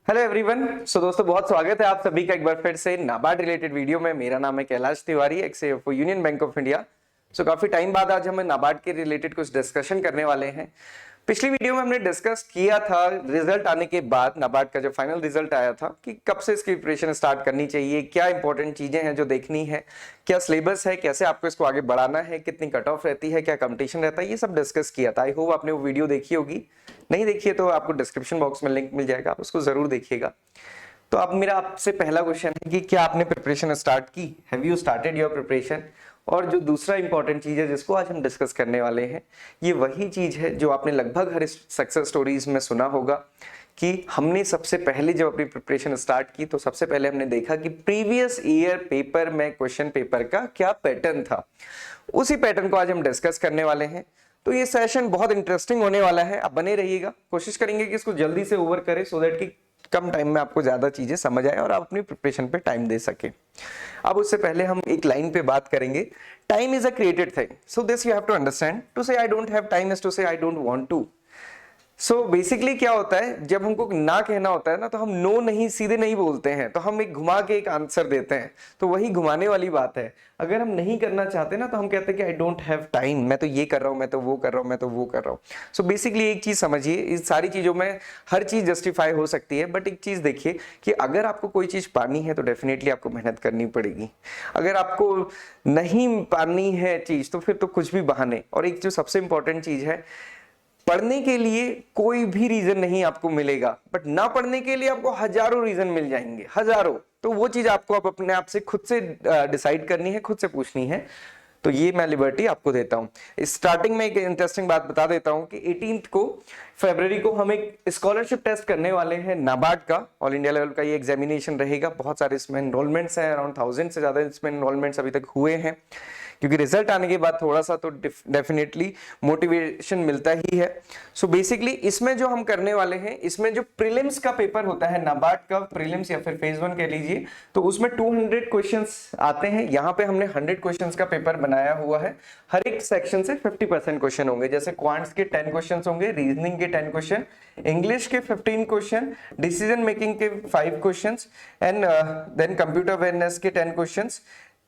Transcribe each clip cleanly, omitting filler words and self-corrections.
Hello everyone. दोस्तों बहुत स्वागत है आप सभी का एक बार फिर से नाबार्ड रिलेटेड वीडियो में। मेरा नाम है Kailash Tiwari, x-CFO union bank of India. काफी टाइम बाद आज हम नाबार्ड के रिलेटेड कुछ डिस्कशन करने वाले हैं। पिछली वीडियो में हमने डिस्कस किया था रिजल्ट आने के बाद, नाबार्ड का जब फाइनल रिजल्ट आया था कि कब से इसकी प्रिपरेशन स्टार्ट करनी चाहिए, क्या इंपॉर्टेंट चीजें हैं जो देखनी है, क्या सिलेबस है, कैसे आपको इसको आगे बढ़ाना है, कितनी कट ऑफ रहती है, क्या कंपटीशन रहता है, ये सब डिस्कस किया था। आई होप आपने वो वीडियो देखी होगी। नहीं देखिए तो आपको डिस्क्रिप्शन बॉक्स में लिंक मिल जाएगा, आप उसको जरूर देखिएगा। तो अब मेरा आपसे पहला क्वेश्चन है कि क्या आपने प्रिपरेशन स्टार्ट की, have you started your preparation. और जो दूसरा इंपॉर्टेंट चीज है जिसको आज हम डिस्कस करने वाले हैं, ये वही चीज है जो आपने लगभग हर सक्सेस स्टोरीज में सुना होगा कि हमने सबसे पहले जब अपनी प्रिपरेशन स्टार्ट की तो सबसे पहले हमने देखा कि प्रीवियस ईयर पेपर में क्वेश्चन पेपर का क्या पैटर्न था। उसी पैटर्न को आज हम डिस्कस करने वाले हैं। तो ये सेशन बहुत इंटरेस्टिंग होने वाला है, आप बने रहिएगा। कोशिश करेंगे कि इसको जल्दी से ओवर करें सो दैट कि कम टाइम में आपको ज्यादा चीजें समझ आए और आप अपनी प्रिपरेशन पे टाइम दे सके। अब उससे पहले हम एक लाइन पे बात करेंगे। Time is a created thing, so this you have to understand. To say I don't have time is to say I don't want to. Basically क्या होता है, जब हमको ना कहना होता है ना, तो हम नो नहीं सीधे नहीं बोलते हैं, तो हम एक घुमा के एक आंसर देते हैं। तो वही घुमाने वाली बात है। अगर हम नहीं करना चाहते ना तो हम कहते हैं कि आई डोंट हैव टाइम, मैं तो ये कर रहा हूं, मैं तो वो कर रहा हूं, मैं तो वो कर रहा हूं। बेसिकली एक चीज समझिए, इस सारी चीजों में हर चीज जस्टिफाई हो सकती है, बट एक चीज देखिए कि अगर आपको कोई चीज पानी है तो डेफिनेटली आपको मेहनत करनी पड़ेगी। अगर आपको नहीं पानी है चीज तो फिर तो कुछ भी बहाने। और एक जो सबसे इंपॉर्टेंट चीज है, पढ़ने के लिए कोई भी रीजन नहीं आपको मिलेगा, बट ना पढ़ने के लिए आपको हजारों रीजन मिल जाएंगे, हजारों। तो वो चीज आपको अपने आप से खुद से डिसाइड करनी है, खुद से पूछनी है। तो ये मैं लिबर्टी आपको देता हूं। स्टार्टिंग में एक इंटरेस्टिंग बात बता देता हूं कि 18 को फरवरी को हम एक स्कॉलरशिप टेस्ट करने वाले हैं नाबार्ड का। ऑल इंडिया लेवल का ये एग्जामिनेशन रहेगा। बहुत सारे इसमें एनरोलमेंट्स हैं, अराउंड 1000 से ज्यादा इसमें एनरोलमेंट्स अभी तक हुए हैं, क्योंकि रिजल्ट आने के बाद थोड़ा सा तो डेफिनेटली मोटिवेशन मिलता ही है। बेसिकली इसमें जो हम करने वाले हैं, इसमें जो प्रीलिम्स का पेपर होता है नाबार्ड का प्रीलिम्स या फिर फेज 1 कह लीजिए, तो उसमें 200 क्वेश्चंस आते हैं। यहाँ पे हमने 100 क्वेश्चंस का पेपर बनाया हुआ है। हर एक सेक्शन से 50% क्वेश्चन होंगे। जैसे क्वांट्स के 10 क्वेश्चन होंगे, रीजनिंग के 10 क्वेश्चन, इंग्लिश के 15 क्वेश्चन, डिसीजन मेकिंग के 5 question and then computer awareness के 10 क्वेश्चन,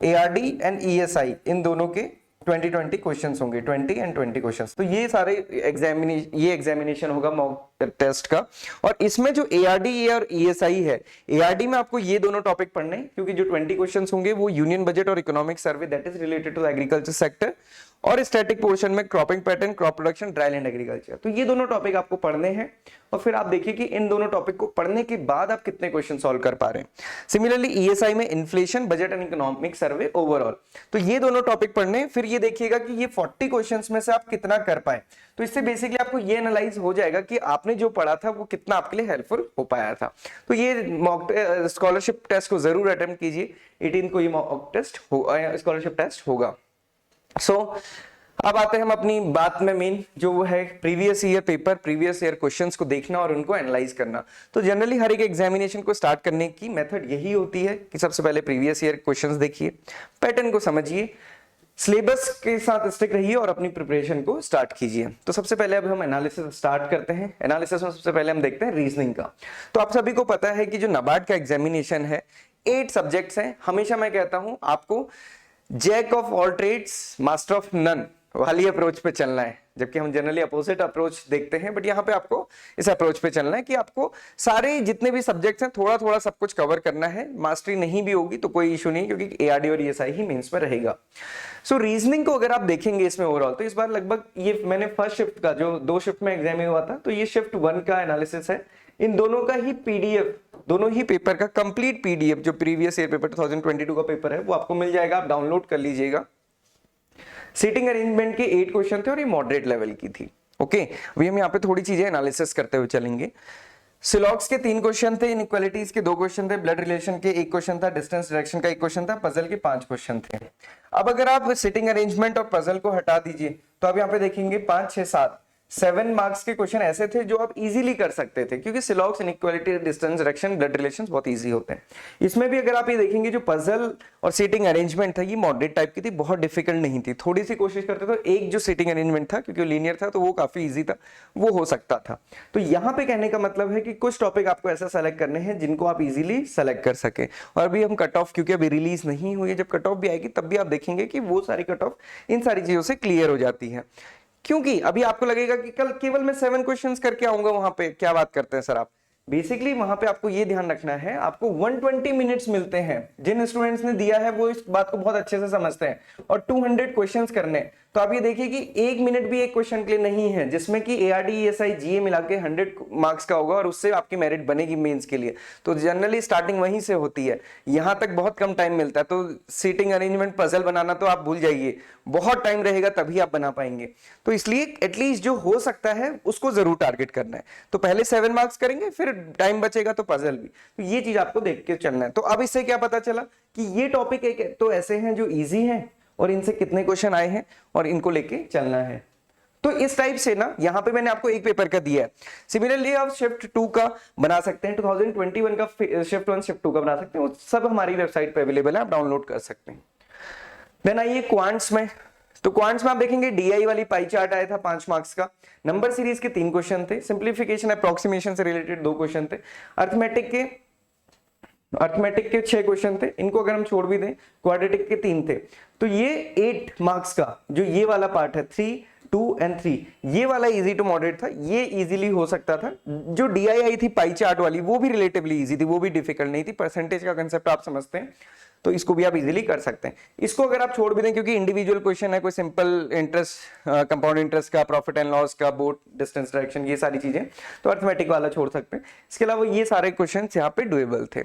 एआरडी एंड ईएसआई इन दोनों के 20 क्वेश्चंस होंगे, 20 एंड 20 क्वेश्चंस। तो ये सारे एग्जामिनेशन होगा मॉक टेस्ट का। और इसमें जो एआरडी और ईएसआई है, एआरडी में आपको ये दोनों टॉपिक पढ़ने हैं, क्योंकि जो 20 क्वेश्चंस होंगे वो यूनियन बजट और economic survey that is related to agriculture sector, और स्टैटिक पोर्शन में cropping pattern, crop production, dry land agriculture. तो ये दोनों टॉपिक आपको पढ़ने हैं। और फिर आप देखिए कि इन दोनों टॉपिक को पढ़ने के बाद आप कितने क्वेश्चन सॉल्व कर पा रहे हैं। सिमिलरली ईएसआई में inflation, budget and economic survey overall. तो ये दोनों टॉपिक पढ़ने, फिर ये देखिएगा कि ये 40 क्वेश्चंस में से आप कितना कर पाए। तो इससे बेसिकली आपको ये एनालाइज हो जाएगा कि आपने जो पढ़ा था वो कितना आपके लिए हेल्पफुल हो पाया था। तो ये मॉक स्कॉलरशिप टेस्ट को जरूर अटेम्प्ट कीजिए। 18 को ये मॉक टेस्ट स्कॉलरशिप टेस्ट होगा। अब आते हैं हम अपनी बात में, मेन जो वो है previous year paper, previous year questions को देखना और उनको एनालाइज करना। तो जनरली हर एक एग्जामिनेशन को स्टार्ट करने की मेथड यही होती है कि सबसे पहले प्रीवियस ईयर क्वेश्चंस देखिए, पैटर्न को समझिए, सिलेबस के साथ स्टिक रहिए और अपनी प्रिपरेशन को स्टार्ट कीजिए। तो सबसे पहले अब हम एनालिसिस स्टार्ट करते हैं। एनालिसिस में सबसे पहले हम देखते हैं रीजनिंग का। तो आप सभी को पता है कि जो नाबार्ड का एग्जामिनेशन है 8 सब्जेक्ट्स हैं। हमेशा मैं कहता हूं आपको jack of all trades master of none वाली अप्रोच पे चलना है, जबकि हम जनरली अपोजिट अप्रोच देखते हैं। बट यहाँ पे आपको इस अप्रोच पे चलना है कि आपको सारे जितने भी सब्जेक्ट्स हैं थोड़ा थोड़ा सब कुछ कवर करना है। मास्टरी नहीं भी होगी तो कोई इशू नहीं, क्योंकि एआरडी और ईएसआई ही मेंस में रहेगा। रीजनिंग को अगर आप देखेंगे इसमें ओवरऑल, तो इस बार लगभग ये मैंने फर्स्ट शिफ्ट का जो 2 शिफ्ट में एग्जाम हुआ था, तो ये शिफ्ट 1 का एनालिसिस है। इन दोनों का ही पीडीएफ, दोनों ही पेपर का कंप्लीट पीडीएफ, जो प्रीवियस ईयर पेपर 2022 का पेपर है वो आपको मिल जाएगा, आप डाउनलोड कर लीजिएगा। सीटिंग अरेंजमेंट के 8 क्वेश्चन थे और ये मॉडरेट लेवल की थी। ओके, अभी हम यहाँ पे थोड़ी चीजें एनालिसिस करते हुए चलेंगे। सिलॉक्स के 3 क्वेश्चन थे, इनइक्वालिटीज के 2 क्वेश्चन थे, ब्लड रिलेशन के 1 क्वेश्चन था, डिस्टेंस डायरेक्शन का 1 क्वेश्चन था, पजल के 5 क्वेश्चन थे। अब अगर आप सिटिंग अरेंजमेंट और पजल को हटा दीजिए तो आप यहाँ पे देखेंगे 5, 6, 7 7 मार्क्स के क्वेश्चन ऐसे थे जो आप इजीली कर सकते थे, क्योंकि सिलॉक्स, inequality, distance direction, blood relations बहुत इजी होते हैं। इसमें भी अगर आप ये देखेंगे जो पजल और सीटिंग अरेंजमेंट था ये मॉडरेट टाइप की थी, बहुत डिफिकल्ट नहीं थी। थोड़ी सी कोशिश करते तो एक जो सीटिंग अरेंजमेंट था, क्योंकि लीनियर था तो वो काफी ईजी था, वो हो सकता था। तो यहाँ पे कहने का मतलब है कि कुछ टॉपिक आपको ऐसा सेलेक्ट करने हैं जिनको आप इजीली सेलेक्ट कर सके। और अभी हम कट ऑफ, क्योंकि अभी रिलीज नहीं हुई है, जब कट ऑफ भी आएगी तब भी आप देखेंगे कि वो सारी कट ऑफ इन सारी चीजों से क्लियर हो जाती है। क्योंकि अभी आपको लगेगा कि कल केवल मैं 7 क्वेश्चंस करके आऊंगा, वहां पे क्या बात करते हैं सर आप। बेसिकली वहां पे आपको ये ध्यान रखना है, आपको 120 मिनट्स मिलते हैं। जिन स्टूडेंट्स ने दिया है वो इस बात को बहुत अच्छे से समझते हैं, और 200 क्वेश्चंस करने। तो आप ये देखिए कि 1 मिनट भी एक क्वेश्चन के लिए नहीं है, जिसमें कि ARD, ESI, GA मिला के 100 मार्क्स का होगा, और उससे आपकी मेरिट बनेगी मेंस के लिए। तो जनरली स्टार्टिंग वहीं से होती है, यहां तक बहुत कम टाइम मिलता है। तो सीटिंग अरेंजमेंट, पजल बनाना तो आप भूल जाइए, बहुत टाइम रहेगा तभी आप बना पाएंगे। तो इसलिए एटलीस्ट जो हो सकता है उसको जरूर टारगेट करना है। तो पहले 7 मार्क्स करेंगे, फिर टाइम बचेगा तो पजल भी। तो ये चीज आपको देख के चलना है। तो अब इससे क्या पता चला कि ये टॉपिक एक तो ऐसे हैं जो इजी हैं, और इनसे कितने क्वेश्चन आए हैं और इनको लेके चलना है। तो इस टाइप से ना, यहां पे मैंने आपको एक पेपर का दिया है। सिमिलरली आप शिफ्ट 2 का बना सकते हैं, 2021 का शिफ्ट 1, शिफ्ट 2 का बना सकते हैं, वो सब हमारी वेबसाइट पे अवेलेबल है, आप डाउनलोड कर सकते हैं। देन आइए क्वांट्स में। तो क्वांट्स में आप देखेंगे DI वाली पाई चार्ट आया था 5 मार्क्स का। नंबर सीरीज के 3 क्वेश्चन थे, सिंप्लीफिकेशन अप्रोक्सीमेशन से रिलेटेड 2 क्वेश्चन थे, अर्थमेटिक के 6 क्वेश्चन थे। इनको अगर हम छोड़ भी दें, क्वाड्रेटिक के 3 थे। तो ये 8 मार्क्स का जो ये वाला पार्ट है, 3, 2 एंड 3, ये वाला इजी टू मॉडरेट था, ये इजीली हो सकता था। जो DI आई थी पाई चार्ट वाली, वो भी रिलेटिवली इजी थी, वो भी डिफिकल्ट नहीं थी। परसेंटेज का कंसेप्ट आप समझते हैं, तो इसको भी आप इजीली कर सकते हैं। इसको अगर आप छोड़ भी दें, क्योंकि इंडिविजुअल क्वेश्चन है, कोई सिंपल इंटरेस्ट, कंपाउंड इंटरेस्ट का, प्रॉफिट एंड लॉस का, बोट, डिस्टेंस डायरेक्शन, ये सारी चीजें, तो अर्थमेटिक वाला छोड़ सकते हैं। इसके अलावा ये सारे क्वेश्चन यहाँ पे डुएबल थे।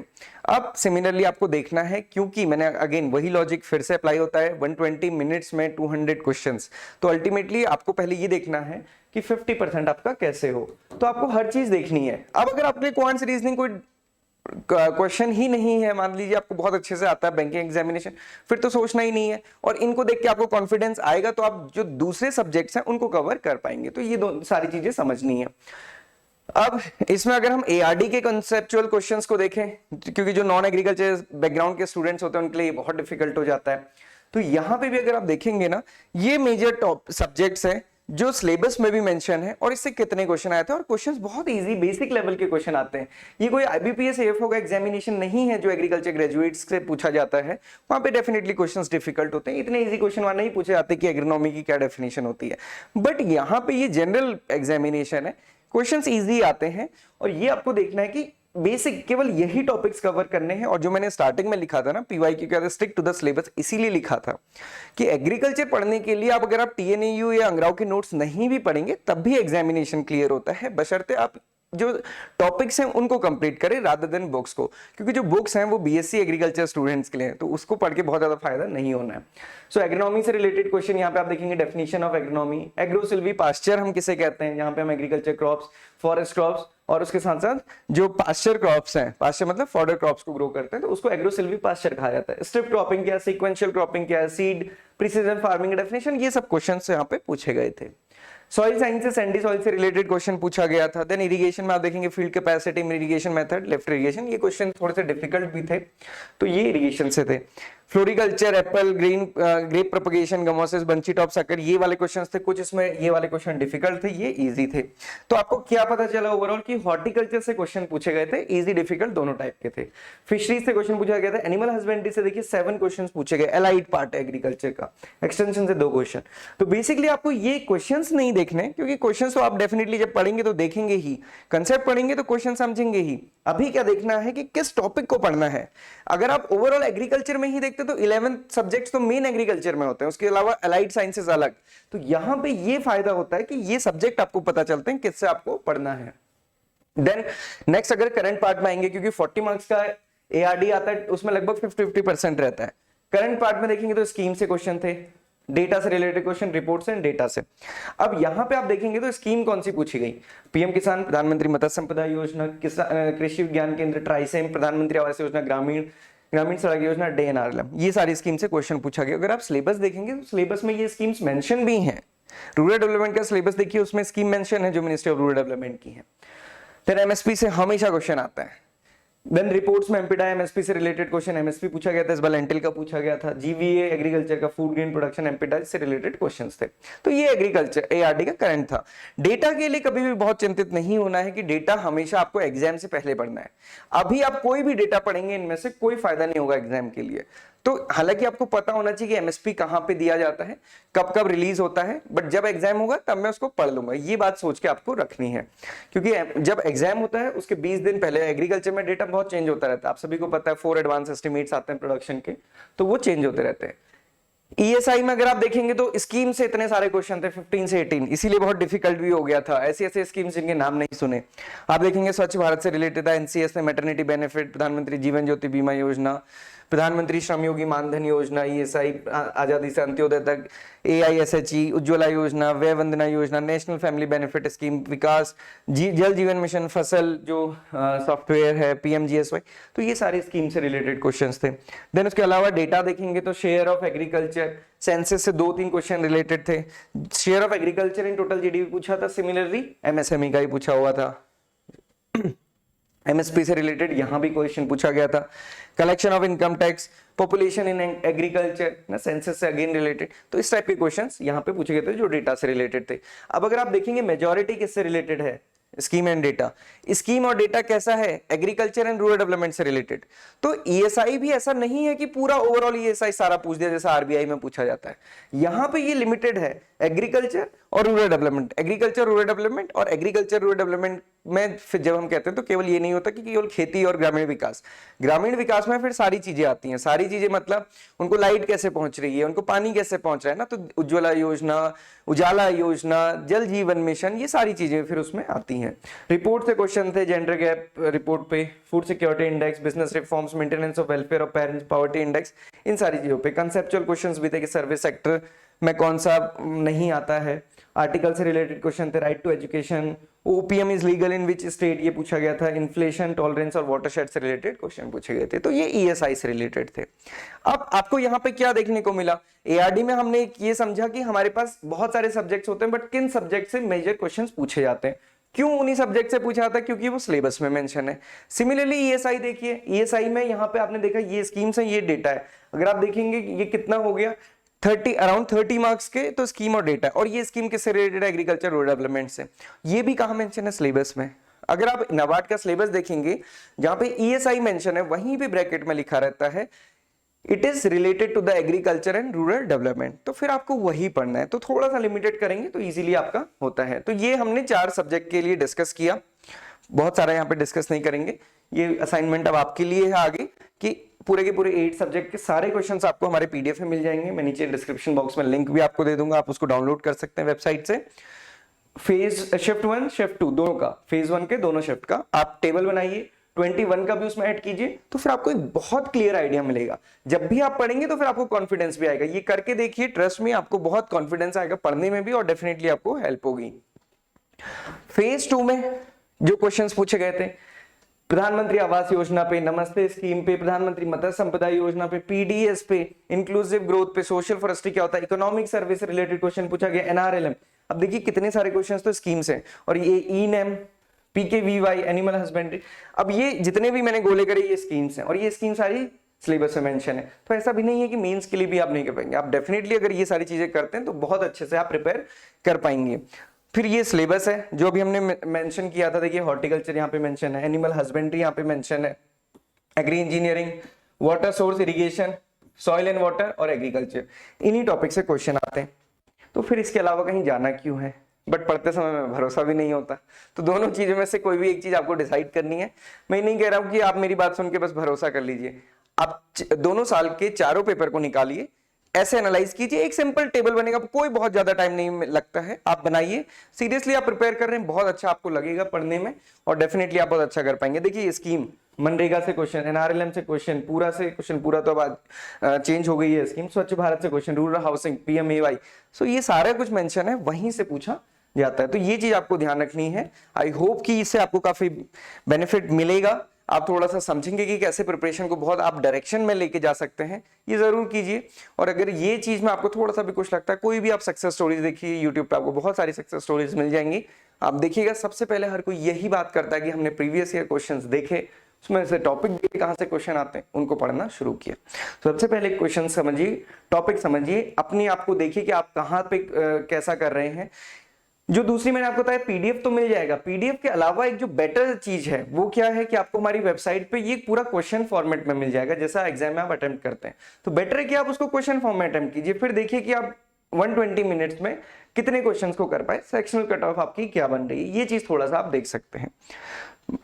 अब सिमिलरली आपको देखना है, क्योंकि मैंने अगेन वही लॉजिक फिर से अप्लाई होता है, 120 मिनट्स में 200 क्वेश्चंस। तो अल्टीमेटली आपको पहले ये देखना है कि 50% आपका कैसे हो। तो आपको हर चीज देखनी है। अब अगर आपके क्वांट्स रीजनिंग कोई क्वेश्चन ही नहीं है, मान लीजिए आपको बहुत अच्छे से आता है बैंकिंग एग्जामिनेशन, फिर तो सोचना ही नहीं है, और इनको देख के आपको कॉन्फिडेंस आएगा, तो आप जो दूसरे सब्जेक्ट्स हैं उनको कवर कर पाएंगे। तो ये सारी चीजें समझनी है। अब इसमें अगर हम ARD के कंसेप्चुअल क्वेश्चंस को देखें, क्योंकि जो नॉन एग्रीकल्चर बैकग्राउंड के स्टूडेंट्स होते हैं उनके लिए बहुत डिफिकल्ट हो जाता है। तो यहां पे भी अगर आप देखेंगे ना, ये मेजर टॉप सब्जेक्ट्स हैं जो सिलेबस में भी मेंशन है, और इससे कितने क्वेश्चन आए थे, और क्वेश्चंस बहुत इजी बेसिक लेवल के क्वेश्चन आते हैं। ये कोई IBPS AFO का एग्जामिनेशन नहीं है जो एग्रीकल्चर ग्रेजुएट्स से पूछा जाता है, वहां पे डेफिनेटली क्वेश्चंस डिफिकल्ट होते हैं। इतने इजी क्वेश्चन वहां नहीं पूछे जाते कि एग्रोनॉमी की क्या डेफिनेशन होती है, बट यहाँ पे ये जनरल एग्जामिनेशन है, क्वेश्चंस इजी आते हैं। और ये आपको देखना है कि बेसिक केवल यही टॉपिक्स कवर करने हैं। और जो मैंने स्टार्टिंग में लिखा था ना, PYQ क्या था, स्टिक टू द सिलेबस, इसीलिए लिखा था कि एग्रीकल्चर पढ़ने के लिए आप अगर आप TNAU या अंग्राव के नोट्स नहीं भी पढ़ेंगे तब भी एग्जामिनेशन क्लियर होता है, बशर्ते आप जो टॉपिक्स हैं उनको कंप्लीट करें रादर देन बुक्स को। क्योंकि जो बुक्स हैं वो BSc एग्रीकल्चर स्टूडेंट्स के लिए हैं, तो उसको पढ़ के बहुत ज्यादा फायदा नहीं होना है। सो एग्रोनॉमी से रिलेटेड क्वेश्चन यहाँ पे आप देखेंगे, definition of agronomy, agro silvi pasture हम किसे कहते हैं, यहाँ पे हम एग्रीकल्चर क्रॉप्स, फॉरेस्ट क्रॉप्स, और उसके साथ साथ जो पास्चर क्रॉप्स हैं, पास्चर मतलब फॉडर क्रॉप्स को ग्रो करते हैं, तो उसको एग्रो सिल्वी पास्चर कहा जाता है। स्ट्रिप क्रॉपिंग क्या है, सीक्वेंशियल क्रॉपिंग क्या है, सीड, प्रिसीजन फार्मिंग डेफिनेशन, ये सब क्वेश्चन यहाँ पे पूछे गए थे। सॉइल साइंसेस, सैंडी सॉइल से रिलेटेड क्वेश्चन पूछा गया था। देन इरिगेशन में आप देखेंगे field capacity, irrigation method, left irrigation, ये क्वेश्चन थोड़े से डिफिकल्ट भी थे, तो ये इरिगेशन से थे। Floriculture, apple, green grape propagation, gummosis, bunchy top sucker, ये वाले क्वेश्चंस थे। कुछ इसमें ये वाले क्वेश्चन डिफिकल्ट थे, ये इजी थे। तो आपको क्या पता चला ओवरऑल कि हॉर्टिकल्चर से क्वेश्चन पूछे गए थे, इजी डिफिकल्ट दोनों टाइप के थे। फिशरीज से क्वेश्चन पूछा गया था। एनिमल हस्बेंड्री से देखिए 7 क्वेश्चन पूछे गए, एलाइड पार्ट है एग्रीकल्चर का, एक्सटेंशन से 2 क्वेश्चन। तो बेसिकली आपको ये क्वेश्चंस नहीं देखने, क्योंकि क्वेश्चंस तो आप डेफिनेटली जब पढ़ेंगे तो देखेंगे ही, कंसेप्ट पढ़ेंगे तो क्वेश्चन समझेंगे ही। अभी क्या देखना है कि किस टॉपिक को पढ़ना है। अगर आप ओवरऑल एग्रीकल्चर में ही देखते तो 11 सब्जेक्ट्स तो मेन एग्रीकल्चर में होते हैं, उसके अलावा अलाइड साइंसेस अलग। तो यहां पे ये फायदा होता है कि ये सब्जेक्ट आपको पता चलते हैं किससे आपको पढ़ना है। देन नेक्स्ट अगर करंट पार्ट में आएंगे, क्योंकि 40 मार्क्स का ARD आता है, उसमें लगभग 50% रहता है। करंट पार्ट में देखेंगे तो स्कीम से क्वेश्चन थे, डेटा से रिलेटेड क्वेश्चन, रिपोर्ट से, डेटा से। अब यहां पे आप देखेंगे तो स्कीम कौन सी पूछी गई, PM किसान, प्रधानमंत्री मत्स्य संपदा योजना, कृषि विज्ञान केंद्र, ट्राइसेम, प्रधानमंत्री आवास योजना, ग्रामीण सड़क योजना, DNRLM, ये सारी स्कीम से क्वेश्चन पूछा गया। अगर आप सिलेबस देखेंगे तो सिलेबस में ये स्कीम्स मेंशन भी हैं, रूरल डेवलपमेंट का सिलेबस देखिए, उसमें स्कीम मेंशन है जो मिनिस्ट्री ऑफ रूरल डेवलपमेंट की है। फिर एमएसपी से हमेशा क्वेश्चन आता है। देन रिपोर्ट्स में एमपीडा एमएसपी से रिलेटेड क्वेश्चन, एमएसपी पूछा गया था इस बार, लेंटिल का पूछा गया था, जीवीए एग्रीकल्चर का, फूड ग्रेन प्रोडक्शन एमपीडा से रिलेटेड क्वेश्चंस थे। तो ये एग्रीकल्चर एआरडी का करंट था। डेटा के लिए कभी भी बहुत चिंतित नहीं होना है कि डेटा हमेशा आपको एग्जाम से पहले पढ़ना है। अभी आप कोई भी डेटा पढ़ेंगे इनमें से कोई फायदा नहीं होगा एग्जाम के लिए। तो हालांकि आपको पता होना चाहिए कि एमएसपी कहां पे दिया जाता है, कब कब रिलीज होता है, बट जब एग्जाम होगा तब मैं उसको पढ़ लूंगा, ये बात सोच के आपको रखनी है। क्योंकि जब एग्जाम होता है उसके 20 दिन पहले एग्रीकल्चर में डेटा बहुत चेंज होता रहता है, आप सभी को पता है 4 एडवांस एस्टिमेट्स आते हैं प्रोडक्शन के, तो वो चेंज होते रहते हैं। ईएसआई में अगर आप देखेंगे तो स्कीम से इतने सारे क्वेश्चन थे 15 से 18, इसीलिए बहुत डिफिकल्ट भी हो गया था। ऐसे ऐसे स्कीम्स जिनके नाम नहीं सुने। आप देखेंगे स्वच्छ भारत से रिलेटेड था, एनसीएस ने मैटरनिटी बेनिफिट, प्रधानमंत्री जीवन ज्योति बीमा योजना, प्रधानमंत्री श्रमयोगी मानधन योजना, ईएसआई आजादी से अंत्योदय तक, एआईएसएचई, उज्ज्वला योजना, वय Vandana Yojana, national family benefit scheme, विकास जल जीवन मिशन, फसल जो सॉफ्टवेयर है, पीएमजीएसवाई, तो ये सारी स्कीम से रिलेटेड क्वेश्चंस थे। देन उसके अलावा डेटा देखेंगे तो शेयर ऑफ एग्रीकल्चर, सेंसस से 2-3 क्वेश्चन रिलेटेड थे। Share of agriculture in total GDP पूछा था, सिमिलरली एमएसएमई का ही पूछा हुआ था। एमएसपी से रिलेटेड यहां भी क्वेश्चन पूछा गया था। Collection of income tax, population in agriculture ना, सेंसस से अगेन रिलेटेड, तो इस टाइप के क्वेश्चंस यहां पे पूछे गए थे जो डेटा से रिलेटेड थे। अब अगर आप देखेंगे मेजॉरिटी किससे रिलेटेड है, स्कीम एंड डेटा। स्कीम और डेटा कैसा है, एग्रीकल्चर एंड रूरल डेवलपमेंट से रिलेटेड। तो ईएसआई भी ऐसा नहीं है कि पूरा ओवरऑल ईएसआई सारा पूछ दिया जैसा आरबीआई में पूछा जाता है। यहां पे ये लिमिटेड है, एग्रीकल्चर और rural development, agriculture rural development, और एग्रीकल्चर रूरल डेवलपमेंट में फिर जब हम कहते हैं तो केवल ये नहीं होता कि केवल खेती और ग्रामीण विकास। ग्रामीण विकास में फिर सारी चीजें आती हैं। सारी चीजें मतलब उनको लाइट कैसे पहुंच रही है, उनको पानी कैसे पहुंच रहा है ना, तो उज्ज्वला योजना, उजाला योजना, जल जीवन मिशन, ये सारी चीजें फिर उसमें आती हैं। रिपोर्ट से क्वेश्चन थे, जेंडर गैप रिपोर्ट पे, food security index, business reforms, maintenance of welfare of parents, poverty index, इन सारी चीजों पे। कंसेप्चुअल क्वेश्चंस भी थे कि सर्विस सेक्टर में कौन सा नहीं आता है। आर्टिकल से रिलेटेड क्वेश्चन थे, right to education, OPM is legal in which state, ये पूछा गया था। इन्फ्लेशन टॉलरेंस और वाटरशेड से रिलेटेड क्वेश्चन पूछे गए थे। तो ये ईएसआई से रिलेटेड थे। अब आपको यहाँ पे क्या देखने को मिला, एआरडी में हमने ये समझा कि हमारे पास बहुत सारे सब्जेक्ट्स होते हैं, बट किन सब्जेक्ट से मेजर क्वेश्चंस पूछे जाते हैं। क्यों उन्हीं सब्जेक्ट से पूछा जाता है, क्योंकि वो सिलेबस में मेंशन है। सिमिलरली ईएसआई देखिए, ईएसआई में यहाँ पे आपने देखा ये स्कीम्स है, ये डेटा है। अगर आप देखेंगे ये कितना हो गया, अराउंड 30 मार्क्स के तो स्कीम और डेटा, और ये स्कीम किससे रिलेटेड है, एग्रीकल्चर रूरल डेवलपमेंट से। ये भी कहां मेंशन है, सिलेबस में। अगर आप नाबार्ड का सिलेबस देखेंगे जहां पे ईएसआई मेंशन है, वहीं पे ब्रैकेट में लिखा रहता है it is related to the agriculture and rural development, तो फिर आपको वही पढ़ना है। तो थोड़ा सा लिमिटेड करेंगे तो इजीली आपका होता है। तो ये हमने 4 सब्जेक्ट के लिए डिस्कस किया, बहुत सारा यहाँ पे डिस्कस नहीं करेंगे। ये असाइनमेंट अब आपके लिए है आगे कि पूरे के पूरे 8 सब्जेक्ट के सारे क्वेश्चंस आपको हमारे पीडीएफ में मिल जाएंगे। मैं नीचे डिस्क्रिप्शन बॉक्स में लिंक भी आपको दे दूंगा, आप उसको डाउनलोड कर सकते हैं वेबसाइट से। शिफ्ट 1 शिफ्ट 2 दोनों का, फेज 1 के दोनों शिफ्ट का आप टेबल बनाइए, 21 का भी उसमें ऐड कीजिए, तो फिर आपको एक बहुत क्लियर आइडिया मिलेगा। जब भी आप पढ़ेंगे तो फिर आपको कॉन्फिडेंस भी आएगा। ये करके देखिए, ट्रस्ट में आपको बहुत कॉन्फिडेंस आएगा पढ़ने में भी, और डेफिनेटली आपको हेल्प होगी। फेज 2 में जो क्वेश्चंस पूछे गए थे, प्रधानमंत्री आवास योजना पे, नमस्ते स्कीम पे, प्रधानमंत्री मत्स्य संपदा योजना पे, पीडीएस पे, इंक्लूसिव ग्रोथ पे, सोशल फॉरेस्ट्री क्या होता है, इकोनॉमिक सर्विस से रिलेटेड क्वेश्चन पूछा गया, एनआरएलएम। अब देखिए कितने सारे क्वेश्चंस तो स्कीम्स हैं, और ये ईनेम, पीकेवीवाई, एनिमल हस्बेंड्री, अब ये जितने भी मैंने गोले करे ये स्कीम्स हैं, और ये स्कीम सारी सिलेबस में मेंशन है। तो ऐसा भी नहीं है कि मेंस के लिए भी आप नहीं कर पाएंगे, आप डेफिनेटली अगर ये सारी चीजें करते हैं तो बहुत अच्छे से आप प्रिपेयर कर पाएंगे। फिर ये सिलेबस है जो भी हमने मेंशन किया था, देखिए हॉर्टिकल्चर यहाँ पे मेंशन है, एनिमल हस्बेंड्री यहाँ पे मेंशन है, agri engineering, water source irrigation, soil and water और एग्रीकल्चर, इन्हीं टॉपिक से क्वेश्चन आते हैं। तो फिर इसके अलावा कहीं जाना क्यों है, बट पढ़ते समय में भरोसा भी नहीं होता। तो दोनों चीजों में से कोई भी एक चीज आपको डिसाइड करनी है। मैं नहीं कह रहा हूं कि आप मेरी बात सुन के बस भरोसा कर लीजिए, आप दोनों साल के चारों पेपर को निकालिए, ऐसे एनालाइज कीजिए, एक सिंपल टेबल बनेगा, कोई बहुत ज्यादा टाइम नहीं लगता है, आप बनाइए, सीरियसली आप प्रिपेयर कर रहे हैं, बहुत अच्छा आपको लगेगा पढ़ने में, और डेफिनेटली आप बहुत अच्छा कर पाएंगे। देखिए स्कीम, मनरेगा से क्वेश्चन, एनआरएलएम से क्वेश्चन, पूरा से क्वेश्चन, पूरा तो अब चेंज हो गई है स्कीम, स्वच्छ भारत से क्वेश्चन, रूरल हाउसिंग, पीएमएवाई, सो ये सारा कुछ मेंशन है, वहीं से पूछा जाता है। तो ये चीज आपको ध्यान रखनी है। आई होप कि इससे आपको काफी बेनिफिट मिलेगा। आप थोड़ा सा समझेंगे कि कैसे प्रिपरेशन को बहुत आप डायरेक्शन में लेके जा सकते हैं, ये जरूर कीजिए। और अगर ये चीज में आपको थोड़ा सा भी कुछ लगता है, कोई भी आप सक्सेस स्टोरीज देखिए, यूट्यूब पे आपको बहुत सारी सक्सेस स्टोरीज मिल जाएंगी। आप देखिएगा, सबसे पहले हर कोई यही बात करता है कि हमने प्रीवियस ईयर क्वेश्चंस देखे, उसमें से टॉपिक देखे कहां से क्वेश्चन आते हैं, उनको पढ़ना शुरू किया। तो सबसे पहले क्वेश्चन समझिए, टॉपिक समझिए, अपने आप को देखिए कि आप कहां पे कैसा कर रहे हैं। जो दूसरी मैंने आपको बताया, पीडीएफ तो मिल जाएगा। पीडीएफ के अलावा एक जो बेटर चीज है वो क्या है कि आपको हमारी वेबसाइट पे ये पूरा क्वेश्चन फॉर्मेट में मिल जाएगा, जैसा एग्जाम में आप अटेम्प्ट करते हैं। तो बेटर है कि आप उसको क्वेश्चन फॉर्म में अटेम्प्ट कीजिए, फिर देखिए कि आप 120 मिनट्स में कितने क्वेश्चंस को कर पाए, सेक्शनल कट ऑफ आपकी क्या बन रही है, ये चीज थोड़ा सा आप देख सकते हैं।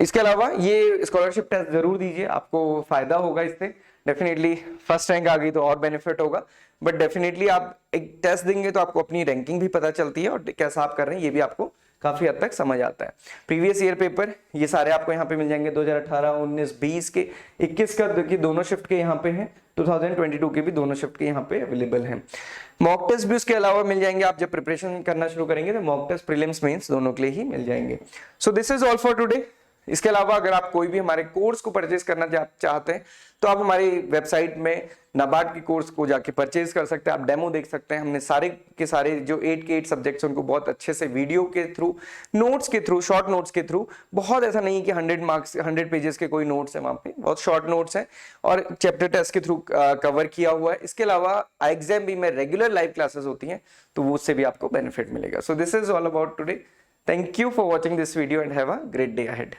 इसके अलावा ये स्कॉलरशिप टेस्ट जरूर दीजिए, आपको फायदा होगा इससे। डेफिनेटली फर्स्ट रैंक आ गई तो और बेनिफिट होगा, बट डेफिनेटली आप एक टेस्ट देंगे तो आपको अपनी रैंकिंग भी पता चलती है और कैसा आप कर रहे हैं ये भी आपको काफी हद तक समझ आता है। प्रीवियस ईयर पेपर ये सारे आपको यहाँ पे मिल जाएंगे, 2018, 19, 20 के, 21 का देखिए दोनों शिफ्ट के यहाँ पे हैं, 2022 के भी दोनों शिफ्ट के यहाँ पे अवेलेबल हैं। मॉक टेस्ट भी उसके अलावा मिल जाएंगे, आप जब प्रिपरेशन करना शुरू करेंगे तो मॉक टेस्ट, प्रीलिम्स, मेंस दोनों के लिए ही मिल जाएंगे। So this is all for today. इसके अलावा अगर आप कोई भी हमारे कोर्स को परचेज करना चाहते हैं तो आप हमारी वेबसाइट में नाबार्ड के कोर्स को जाके परचेज कर सकते हैं, आप डेमो देख सकते हैं। हमने सारे के सारे जो 8 के 8 सब्जेक्ट्स उनको बहुत अच्छे से वीडियो के थ्रू, नोट्स के थ्रू, शॉर्ट नोट्स के थ्रू, बहुत ऐसा नहीं कि 100 मार्क्स 100 पेजेस के कोई नोट्स है, वहां पे बहुत शॉर्ट नोट्स हैं और चैप्टर टेस्ट के थ्रू कवर किया हुआ है। इसके अलावा एग्जाम भी में रेगुलर लाइव क्लासेस होती हैं, तो वो उससे भी आपको बेनिफिट मिलेगा। So this is all about today. Thank you for watching this video and have a great day ahead.